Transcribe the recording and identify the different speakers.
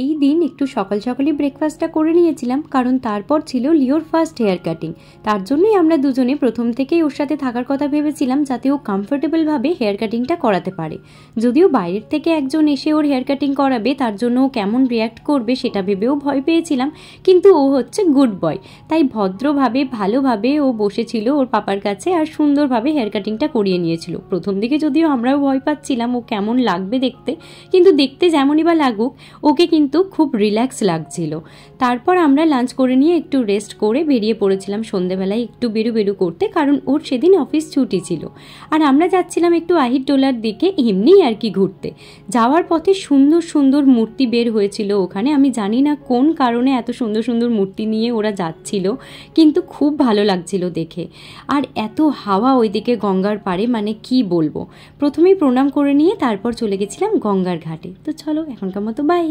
Speaker 1: এই দিন একটু সকাল সকালই ব্রেকফাস্টটা করে নিয়েছিলাম, কারণ তারপর ছিল লিওর ফার্স্ট হেয়ার কাটিং। তার জন্যই আমরা দুজনে প্রথম থেকেই ওর সাথে থাকার কথা ভেবেছিলাম, যাতে ও কমফোর্টেবলভাবে হেয়ার কাটিংটা করাতে পারে। যদিও বাইরের থেকে একজন এসে ওর হেয়ার কাটিং করাবে, তার জন্য ও কেমন রিয়্যাক্ট করবে সেটা ভেবেও ভয় পেয়েছিলাম, কিন্তু ও হচ্ছে গুড বয়, তাই ভদ্রভাবে ভালোভাবে ও বসেছিল ওর পাপার কাছে আর সুন্দরভাবে হেয়ার কাটিংটা করিয়ে নিয়েছিল। প্রথম দিকে যদিও আমরাও ভয় পাচ্ছিলাম ও কেমন লাগবে দেখতে, কিন্তু দেখতে যেমনই বা লাগুক ওকে কিন্তু খুব রিল্যাক্স লাগছিল। তারপর আমরা লাঞ্চ করে নিয়ে একটু রেস্ট করে বেরিয়ে পড়েছিলাম সন্ধ্যেবেলায় একটু বেরু করতে, কারণ ওর সেদিন অফিস ছুটি ছিল। আর আমরা যাচ্ছিলাম একটু আহিরটোলার দিকে এমনিই আর কি ঘুরতে। যাওয়ার পথে সুন্দর সুন্দর মূর্তি বের হয়েছিল ওখানে। আমি জানি না কোন কারণে এত সুন্দর সুন্দর মূর্তি নিয়ে ওরা যাচ্ছিল, কিন্তু খুব ভালো লাগছিল দেখে। আর এত হাওয়া ওইদিকে গঙ্গার পাড়ে, মানে কি বলবো। প্রথমেই প্রণাম করে নিয়ে তারপর চলে গেছিলাম গঙ্গার ঘাটে। তো চলো এখনকার মতো বাই।